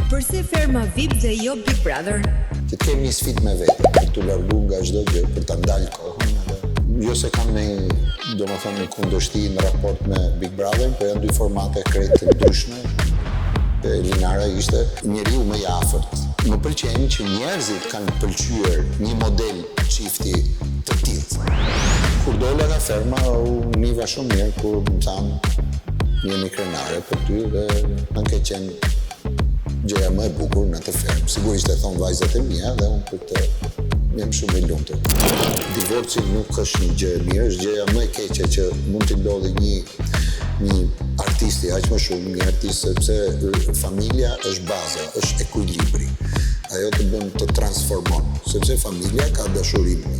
Përse ferma VIP dhe jo Big Brother? Që të kemi një sfidë me vetë, për të largu nga çdo gjë, për ta ndalë kohën edhe jo se kam një kundërshti në raport me Big Brother, po janë dy formate krejt të ndryshme. Elinara ishte njeriu më i afërt. Më pëlqen që njerëzit kanë pëlqyer një model çifti të tillë. Kur dola nga ferma, u niva shumë mirë kur më thanë jemi krenare për ty dhe më ke qenë gjëja më e bukur në të fermë. Sigurisht e thonë vajzat e mia dhe unë për të jam shumë i lumtur. Divorci nuk është një gjë e mirë, është gjëja më e keqe që mund të ndodhi një artisti, aq më shumë një artist, sepse familja është baza, është ekuilibri. Ajo të bën të transformon, sepse familja ka dashurinë.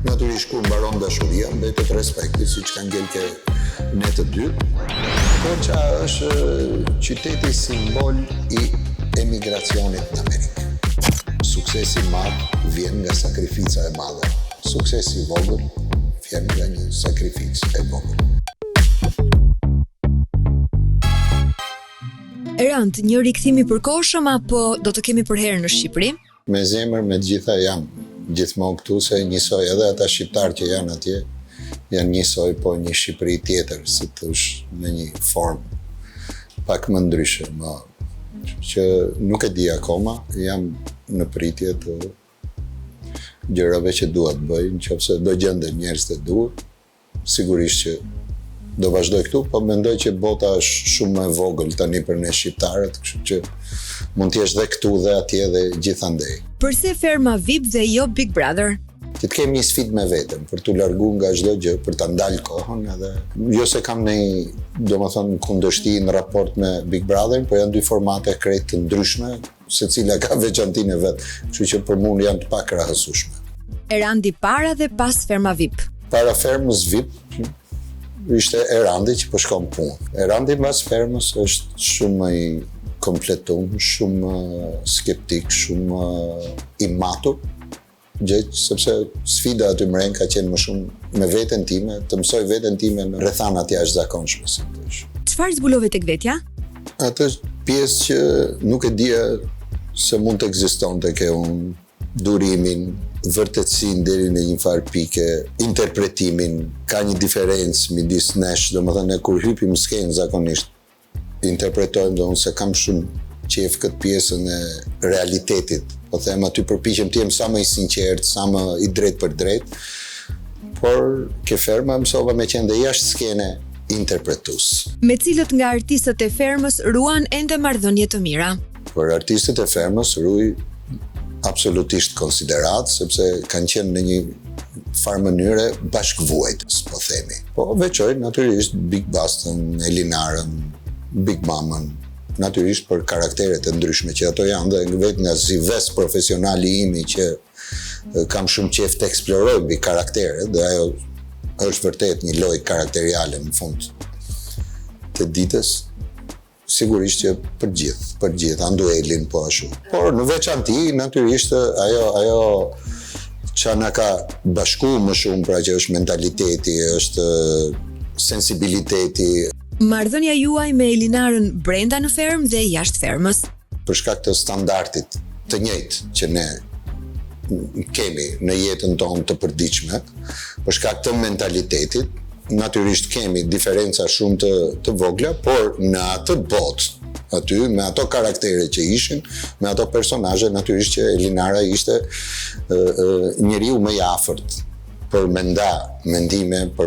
Natyrisht kur mbaron dashuria, mbetet respekti, siç ka ngel ne të dy. Korça është qyteti simbol i emigracionit në Amerikë. Suksesi i madh vjen nga sakrifica e madhe. Suksesi i vogël vjen nga një sakrificë e vogël. Erant, një rikthim i përkohshëm apo do të kemi për herë në Shqipëri? Me zemër me të gjitha jam gjithmonë këtu, se njësoj edhe ata shqiptarë që janë atje, janë njësoj, po një Shqipëri tjetër, si thosh, në një formë pak më ndryshe, që nuk e di akoma, jam në pritje të gjërave që dua të bëj, nëse do gjendem njerëz të dur, sigurisht që do vazhdoj këtu, po mendoj që bota është shumë më e vogël tani për ne shqiptarët, kështu që mund të jesh dhe këtu dhe atje dhe gjithandej. Përse ferma VIP dhe jo Big Brother? Që të kemi një sfidë me veten, për të largu nga çdo gjë, për ta ndalë kohën edhe jo se kam kundërshti në raport me Big Brother, po janë dy formate krejt të ndryshme, secila ka veçantinë e vet, kështu që për mua janë të pakrahasueshme. Erandi para dhe pas ferma VIP. Para fermës VIP ishte Erandi që po shkon punë. Erandi mbas fermës është shumë më i kompletuar, shumë më skeptik, shumë më i matur. Sepse sfida aty mren ka qenë më shumë me veten time, të mësoj veten time në rrethanat jashtëzakonshme, si thosh. Çfarë zbulove tek vetja? Atë pjesë që nuk e dija se mund të ekzistonte ke unë, durimin, vërtetësinë deri në një farë pike, interpretimin, ka një diferencë midis nesh, domethënë kur hypim në skenë zakonisht interpretojmë, dhe unë se kam shumë qef këtë pjesën e realitetit, po them aty përpiqem të jem sa më i sinqert, sa më i drejt për drejt, por ke ferma mësova me qenë dhe jashtë skene interpretues. Me cilët nga artistët e fermës ruan ende marrëdhënie të mira? Për artistët e fermës ruaj absolutisht konsiderat, sepse kanë qenë në një farë mënyre bashkëvuajtës, po themi. Po veçoj natyrisht Big Bastën, Elinarën, Big Mamën, natyrisht për karakteret e ndryshme që ato janë, dhe vetë nga si ves profesionali imi që kam shumë qef të eksploroj mbi karakteret, dhe ajo është vërtet një lojë karakteriale në fund të ditës. Sigurisht që për gjithë, Anduelin po ashtu. Por në veçanti, natyrisht, ajo që na ka bashku më shumë, pra që është mentaliteti, është sensibiliteti. Marrëdhënia juaj me Elinarën brenda në fermë dhe jashtë fermës? Për shkak të standardit të njëjtë që ne kemi në jetën tonë të përditshme, për shkak të mentalitetit, natyrisht kemi diferenca shumë të vogla, por në atë botë, aty, me ato karaktere që ishin, me ato personazhe, natyrisht që Elinara ishte njeriu më i afërt për mendime, për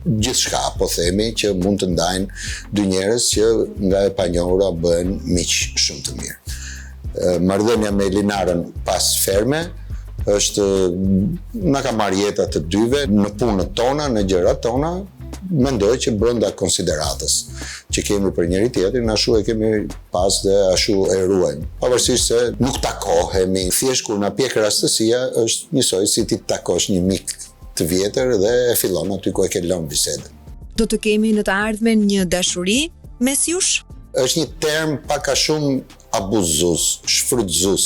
gjithçka, po themi, që mund të ndajnë dy njerëz që nga e panjohura bëhen miq shumë të mirë. Marrëdhënia me Elinarën pas ferme është na ka marrë jeta të dyve në punët tona, në gjërat tona, mendoj që brenda konsideratës që kemi për njëri tjetrin, ashtu e kemi pas dhe ashtu e ruajmë. Pavarësisht se nuk takohemi, thjesht kur na pjek rastësia është njësoj si ti takosh një mik të vjetër dhe e fillon aty ku e ke lënë bisedën. Do të kemi në të ardhmen një dashuri mes jush? Është një term pak a shumë abuzues, shfrytëzues.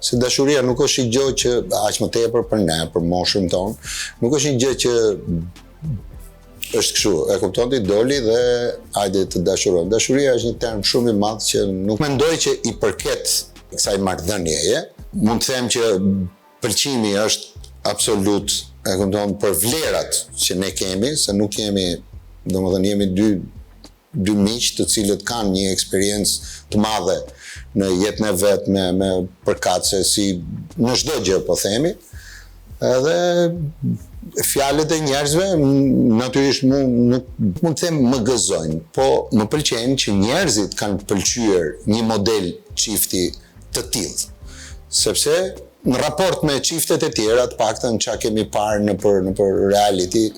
Se dashuria nuk është një gjë që aq më tepër për ne, për moshën tonë, nuk është një gjë është kështu, e kupton ti, doli dhe hajde të dashurojmë. Dashuria është një term shumë i madh që nuk mendoj që i përket kësaj marrëdhënieje. Mund të them që pëlqimi është absolut, e kupton, për vlerat që ne kemi, se nuk kemi, domethënë jemi dy miq të cilët kanë një eksperiencë të madhe në jetën e vet me përkatëse si në çdo gjë po themi. Edhe fjalët e njerëzve natyrisht nuk mund të them më gëzojnë, po më pëlqejnë që njerëzit kanë pëlqyer një model çifti të tillë. Sepse në raport me çiftet e tjera, të paktën çka kemi parë nëpër reality,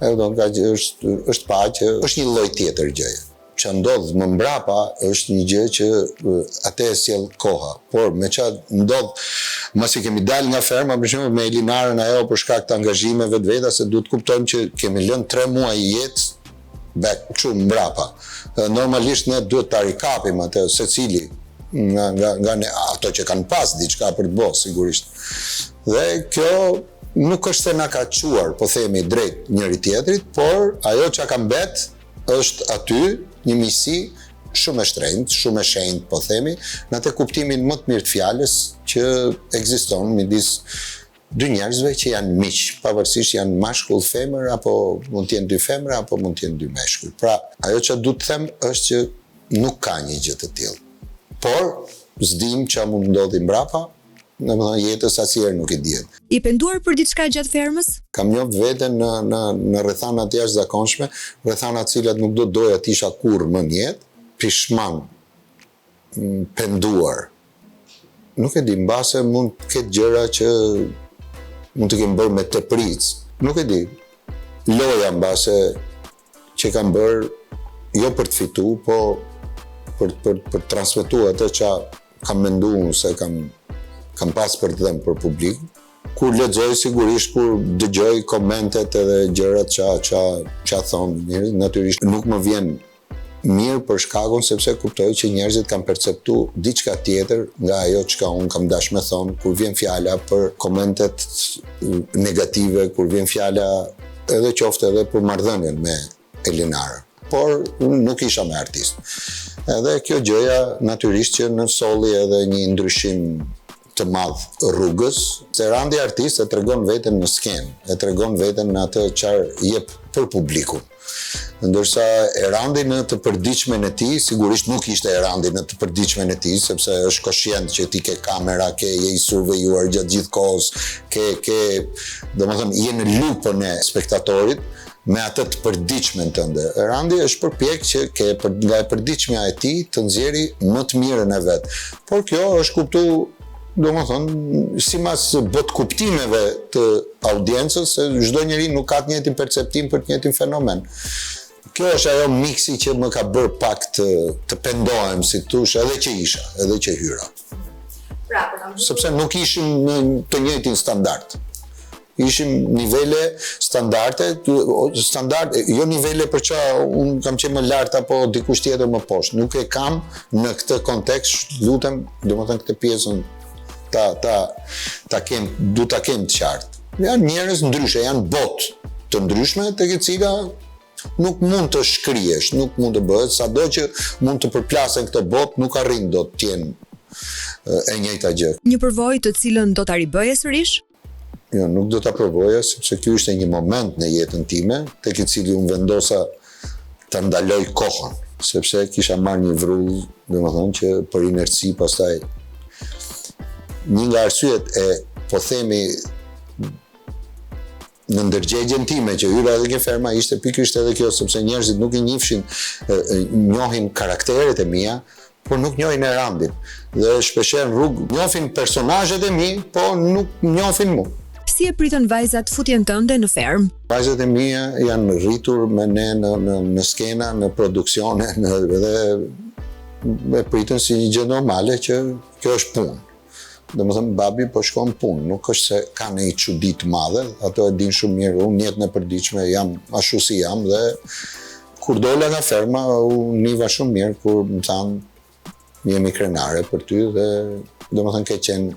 është pa që është një lloj tjetër gjëje. Që ndodh më mbrapa është një gjë që atë e sjell koha. Por me çfarë ndodh mos i kemi dalë nga ferma, për shembull me Elinarën ajo për shkak të angazhimeve të veta, se duhet kuptojmë që kemi lënë 3 muaj jetë kështu mbrapa. Normalisht ne duhet ta rikapim atë secili nga ne, ato që kanë pas diçka për të bërë sigurisht. Dhe kjo nuk është se na ka çuar, po themi drejt njëri tjetrit, por ajo që ka mbet është aty një miqësi shumë e shtrenjtë, shumë e shenjtë, po themi, në atë kuptimin më të mirë të fjalës që ekziston midis dy njerëzve që janë miq, pavarësisht janë mashkull, femër, apo mund të jenë 2 femra, apo mund të jenë 2 meshkuj. Pra, ajo që du të them është që nuk ka një gjë të tillë. Por, s'dim ç'a mund ndodhi mbrapa, domethënë jetës asnjëherë nuk i dihet. I penduar për diçka gjatë fermës? Kam njoh veten në rrethana të jashtëzakonshme, rrethana të cilat nuk do doja të isha kurrë më në jetë, pishman, penduar. Nuk e di, mbase mund të ketë gjëra që mund të kemë bërë me tepric. Nuk e di. Loja mbase që kam bërë jo për të fitu, po për transmetuar atë që kam menduar se kam pas për të dhënë për publik. Kur lexoj sigurisht, kur dëgjoj komentet edhe gjërat që thonë njerëzit, natyrisht nuk më vjen mirë për shkakun sepse kuptoj që njerëzit kanë perceptuar diçka tjetër nga ajo çka unë kam dashur me thonë, kur vjen fjala për komentet negative, kur vjen fjala edhe qoftë edhe për marrëdhënien me Elinarën. Por unë nuk isha me artist. Edhe kjo gjëja natyrisht që në solli edhe një ndryshim të madh rrugës, se randi artist e tregon veten në skenë, e tregon veten në atë çfarë jep për publikun. Ndërsa Erandi në të përditshmen e tij, sigurisht nuk ishte Erandi në të përditshmen e tij, sepse është koshient që ti ke kamera, je i survejuar gjatë gjithë kohës, domethënë je në lupën e spektatorit me atë të përditshmen tënde. Erandi është përpjek që nga e përditshmja e tij të nxjerrë më të mirën e vet. Por kjo është kuptuar domethënë sipas bot kuptimeve të audiencës, se çdo njeri nuk ka të njëjtin perceptim për të njëjtin fenomen. Kjo është ajo miksi që më ka bërë pak të pendohem, si thosh, edhe që hyra. Sepse nuk ishim në të njëjtin standard. Ishim nivele standarde, jo nivele për që unë kam qenë më lartë apo dikush tjetër më poshtë. Nuk e kam në këtë kontekst, lutem, domethënë këtë pjesën du ta kem të qartë. Janë njerëz ndryshe, janë botë të ndryshme tek e cila nuk mund të shkrihesh, nuk mund të bëhet, sado që mund të përplasen këtë botë, nuk arrin dot të jenë e njëjta gjë. Një përvojë të cilën do ta ribëje sërish? Jo, nuk do ta provoja, sepse ky ishte një moment në jetën time, tek i cili unë vendosa ta ndaloj kohën, sepse kisha marrë një vrull, domethënë që për inerci pastaj një nga arsyet e, po themi, në ndërgjegjen time që hyra edhe ke ferma ishte pikërisht edhe kjo, sepse njerëzit nuk i njihshin, njohin karakteret e mia, por nuk njohin Erandin. Dhe shpeshherë në rrugë njohin personazhet e mi, po nuk njohin mua. Si e pritën vajzat futjen tënde në fermë? Vajzat e mia janë rritur me ne në skena, në produksione, dhe e pritën si një gjë normale që kjo është punë. Domethënë babi po shkon punë, nuk është se ka një çudi të madhe, ato e din shumë mirë, unë jetën e përditshme jam ashtu si jam dhe kur dola nga ferma u niva shumë mirë kur më thanë jemi krenare për ty dhe domethënë ke qenë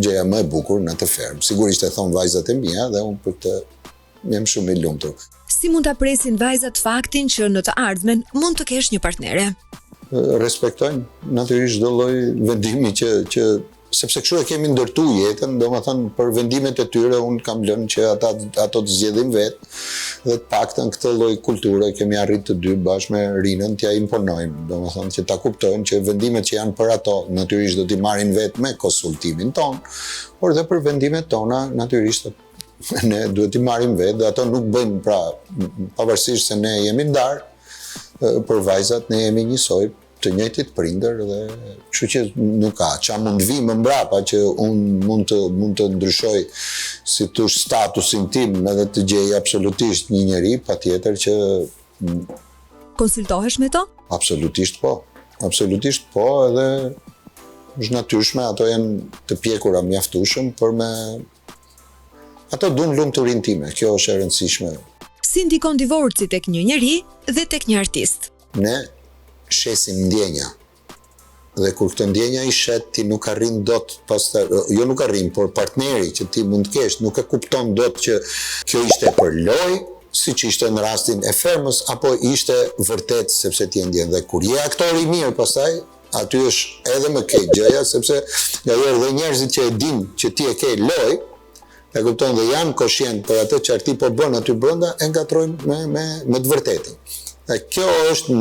gjëja më e bukur në të fermë. Sigurisht e thon vajzat e mia dhe unë për të jam shumë i lumtur. Si mund ta presin vajzat faktin që në të ardhmen mund të kesh një partnere? Respektojnë natyrisht çdo lloj vendimi që sepse kështu e kemi ndërtu jetën, domethënë për vendimet e tyre unë kam lënë që ato të zgjedhin vetë dhe të paktën këtë lloj kulture kemi arritë të dy bashkë me Rinën t'ja imponojmë, domethënë që ta kuptojnë që vendimet që janë për ato natyrisht do t'i marrin vetë me konsultimin ton, por dhe për vendimet tona natyrisht ne duhet t'i marrim vetë dhe ato nuk bëjnë pra pavarësisht se ne jemi ndarë, për vajzat ne jemi njësoj të njëjtit prindër dhe kështu që nuk ka qa mund vi më mbrapa që unë mund të ndryshoj si tush statusin tim edhe të gjej absolutisht një njeri, patjetër që konsultohesh me to? Absolutisht po edhe është natyrshme, ato janë të pjekura mjaftueshëm për me ato duan lumturinë time, kjo është e rëndësishme. Si ndikon divorci tek një njeri dhe tek një artist? Ne shesim ndjenja. Dhe kur këtë ndjenja i shet, ti nuk arrin dot pastaj, jo nuk arrin, por partneri që ti mund të kesh, nuk e kupton dot që kjo ishte për lojë, siç ishte në rastin e Fermës, apo ishte vërtet sepse ti e ndjen. Dhe kur je aktor i mirë pastaj, aty është edhe më keq gjëja, sepse ngaherë dhe njerëzit që e dinë që ti e ke lojë, e kupton dhe janë koshient për atë që ti po bën aty brenda, e ngatrojnë me të vërtetën. Dhe kjo është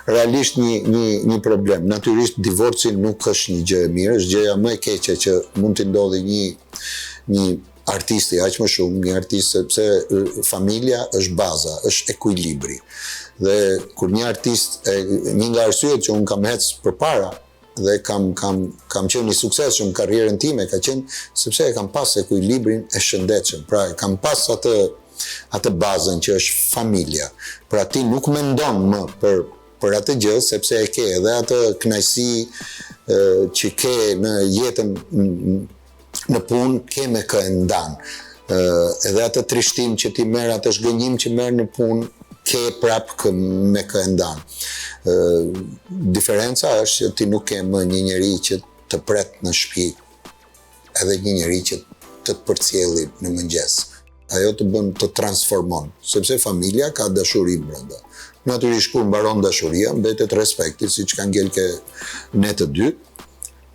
realisht një problem. Natyrisht divorci nuk është një gjë e mirë, është gjëja më e keqe që mund të ndodhi një artisti aq më shumë, një artist sepse familja është baza, është ekuilibri. Dhe kur një artist, një nga arsyet që unë kam ecë përpara dhe kam qenë një suksesshëm në karrierën time, ka qenë sepse e kam pas ekuilibrin e shëndetshëm. Pra kam pas atë bazën që është familja. Pra ti nuk mendon më për atë gjë, sepse e ke edhe atë kënaqësi që ke në jetën në punë, ke me kë e ndan. Edhe atë trishtim që ti merr, atë zhgënjim që merr në punë, ke prapë me kë e ndan. Diferenca është që ti nuk ke më një njeri që të pret në shtëpi, edhe një njeri që të përcjelli në mëngjes. Ajo të bën të transformon, sepse familja ka dashuri brenda. Natyrisht kur mbaron dashuria, mbetet respekti, siç ka ngjelke ne të dy,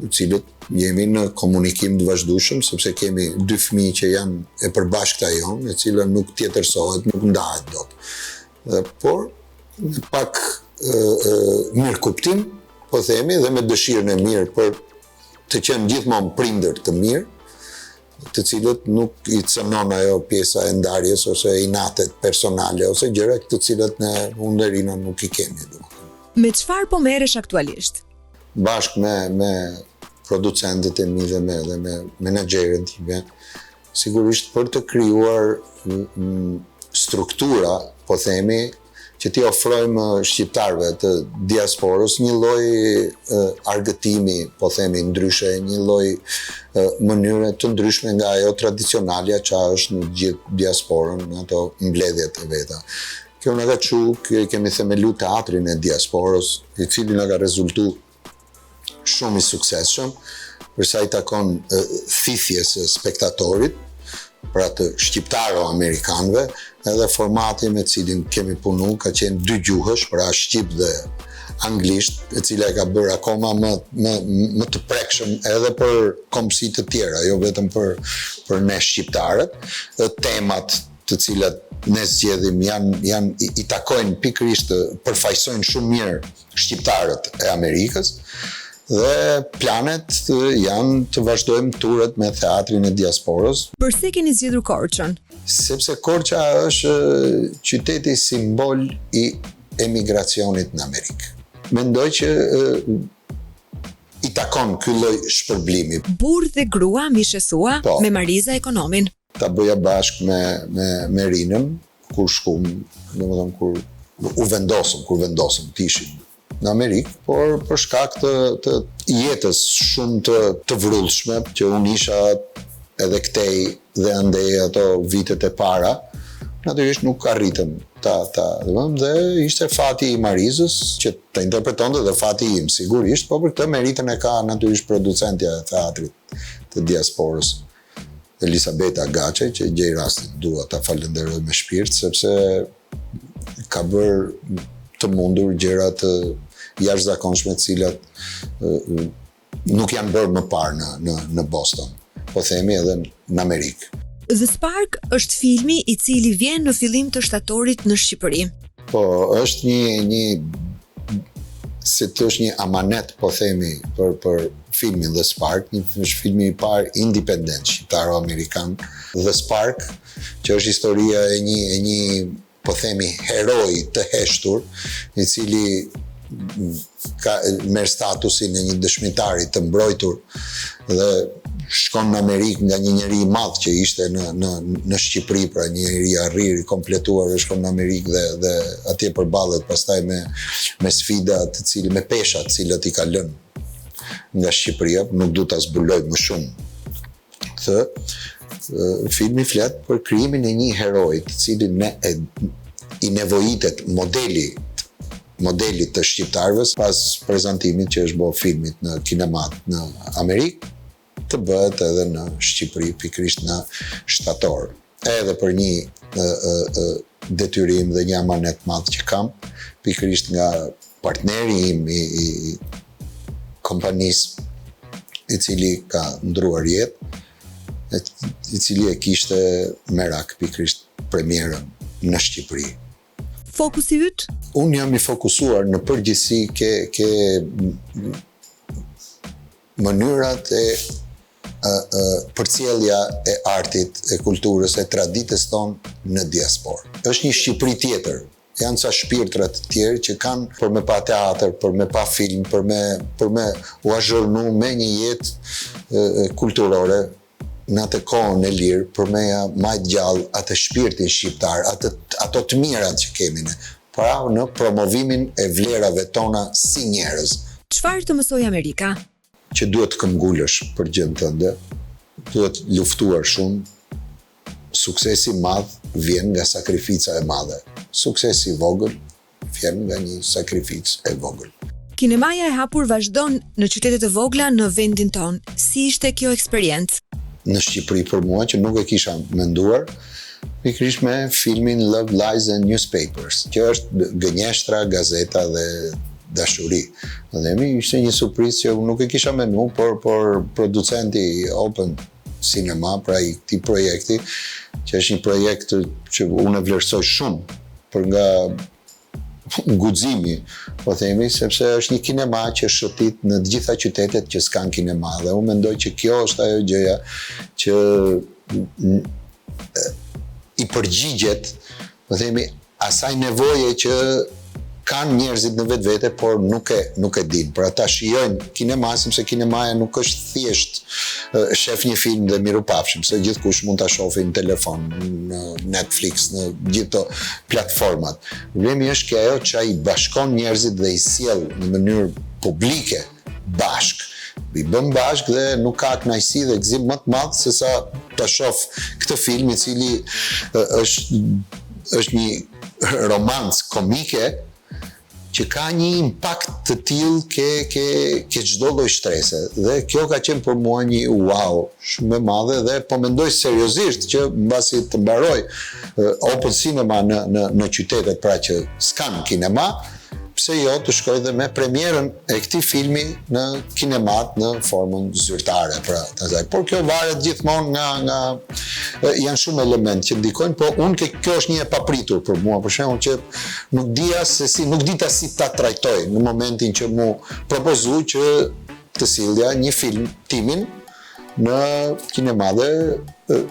të cilët jemi në komunikim të vazhdueshëm, sepse kemi dy fëmijë që janë e përbashkëta jonë, e cila nuk tjetërsohet, nuk ndahet dot. Por me pak mirë kuptim, po themi, dhe me dëshirën e mirë për të qenë gjithmonë prindër të mirë, të cilët nuk i cënon ajo pjesa e ndarjes ose inatet personale ose gjëra të cilat ne unë dhe Rina nuk i kemi. Me çfarë po merresh aktualisht? Bashkë me producentët e mi dhe me menaxherën time, sigurisht për të krijuar struktura, po themi, që ti ofrojmë shqiptarëve të diasporës një lloj argëtimi, po themi ndryshe, një lloj mënyre të ndryshme nga ajo tradicionalja që është në gjithë diasporën, në ato mbledhjet e veta. Kjo nga ka kemi themelu teatrin e diasporës, i cili nga ka rezultu shumë i suksesshëm, përsa i takon thithjes së spektatorit, pra të shqiptaro-amerikanëve, edhe formati me cilin kemi punu ka qenë dy gjuhësh, pra shqip dhe anglisht, e cila e ka bërë akoma më të prekshëm edhe për kombësi të tjera, jo vetëm për ne shqiptarët. Temat të cilat ne zgjedhim i takojnë pikërisht, përfaqësojnë shumë mirë shqiptarët e Amerikës, dhe planet janë të vazhdojmë turet me teatrin e diasporës. Përse keni zgjedhur Korçën? Sepse Korça është qyteti simbol i emigracionit në Amerikë. Mendoj që i takon ky lloj shpërblimi. Burr dhe grua mishesua me Mariza Ekonomin. Ta bëja bashkë me Rinën, kur shkum, domethënë kur vendosëm të ishim në Amerikë, por për shkak të jetës shumë të vrullshme, që unë isha edhe këtej dhe andej ato vitet e para, natyrisht nuk arritëm dhe ishte fati i Marizës, që të interpretonte dhe fati im sigurisht, po për këtë meritën e ka natyrisht producentja e teatrit të diasporës. Elisabeta Gaçe, që gjej rastin dua ta falenderoj me shpirt, sepse ka bërë të mundur gjëra të jashtëzakonshme të cilat nuk janë bërë më parë në Boston, po themi edhe në Amerikë. The Spark është filmi i cili vjen në fillim të shtatorit në Shqipëri. Po, është është një amanet, po themi, për filmin The Spark, është filmi i parë independent shqiptaro-amerikan. The Spark, që është historia e një po themi, heroi të heshtur, i cili merr statusin e një dëshmitari të mbrojtur dhe shkon në Amerikë nga një njeri i madh që ishte në Shqipëri, pra një njeri arrir i kompletuar, dhe shkon në Amerikë dhe atje përballet pastaj me sfida me pesha të cilët i ka lënë nga Shqipëria, nuk du ta zbuloj më shumë. Filmi flet për krijimin e një heroi të cilin i nevojitet modelit të shqiptarëve pas prezantimit që është bërë filmit në kinemat në Amerikë, të bëhet edhe në Shqipëri, pikërisht në shtator. Edhe për një detyrim dhe një amanet madh që kam, pikërisht nga partneri im i kompanisë, i cili ka ndruar jetë, i cili e kishte merak pikërisht premierën në Shqipëri. Fokusi yt? Unë jam i fokusuar në përgjithësi ke mënyrat e përcjellja e artit, e kulturës, e traditës tonë në diasporë. Është një Shqipëri tjetër. Janë ca shpirtra të tjerë që kanë për me pa teatr, për me pa film, për me u azhërnu me një jetë kulturore në atë kohën e lirë, për me ja majt gjallë atë shpirtin shqiptar, ato të mirat që kemi ne, pra në promovimin e vlerave tona si njerëz. Çfarë të mësoj Amerika? Që duhet të këmbgulësh për gjën tënde, duhet luftuar shumë. Suksesi madh vjen nga sakrifica e madhe. Suksesi i vogël vjen nga një sakrificë e vogël. Kinemaja e hapur vazhdon në qytetet e vogla në vendin ton. Si ishte kjo eksperiencë? Në Shqipëri për mua, që nuk e kisha menduar, pikërisht me filmin Love, Lies and Newspapers, që është gënjeshtra, gazeta dhe dashuri. Dhe ishte një surprizë që nuk e kisha menduar, por producenti Open Cinema, pra i këtij projekti, që është një projekt që unë e vlerësoj shumë për nga guximi, po themi, sepse është një kinema që shëtit në të gjitha qytetet që s'kan kinema, dhe unë mendoj që kjo është ajo gjëja që i përgjigjet, po themi, asaj nevoje që kanë njerëzit në vetvete, por nuk e din. Pra ata shijojnë kinema, sepse kinemaja nuk është thjesht shef një film dhe mirupafshim, se gjithkush mund ta shohë në telefon, në Netflix, në gjithë platformat. Problemi është që ajo që ai bashkon njerëzit dhe i sjell në mënyrë publike bashk. I bën bashk dhe nuk ka kënaqësi dhe gëzim më të madh se sa ta shoh këtë film i cili është një romancë komike që ka një impakt të tillë ke çdo lloj strese. Dhe kjo ka qenë për mua një wow shumë e madhe, dhe po mendoj seriozisht që mbasi të mbaroj Open Cinema në qytetet pra që s'kan kinema, pse jo të shkoj dhe me premierën e këtij filmi në kinemat në formën zyrtare, pra por kjo varet gjithmonë nga janë shumë elementë që ndikojnë, po kjo është një e papritur për mua, për shembull, që nuk dita si ta trajtoj në momentin që mu propozu që të sillja një film timin në kinema, dhe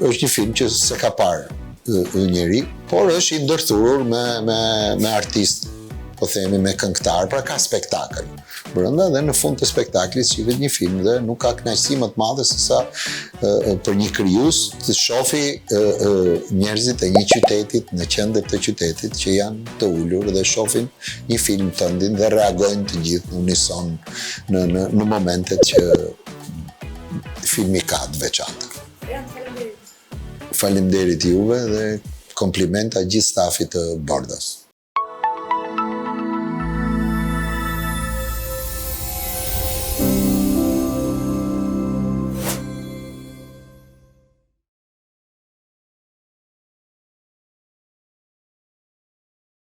është një film që se ka parë njeri, por është i ndërthurur me artist, po themi me këngëtar, pra ka spektakël brenda, dhe në fund të spektaklit shihet një film dhe nuk ka kënaqësi më të madhe se sa për një krijues të shohë njerëzit e një qytetit në qendër të qytetit që janë të ulur dhe shohin një film tëndin dhe reagojnë të gjithë në unison në momentet që filmi ka të veçanta. Faleminderit juve dhe komplimenta gjithë stafit të Bordos.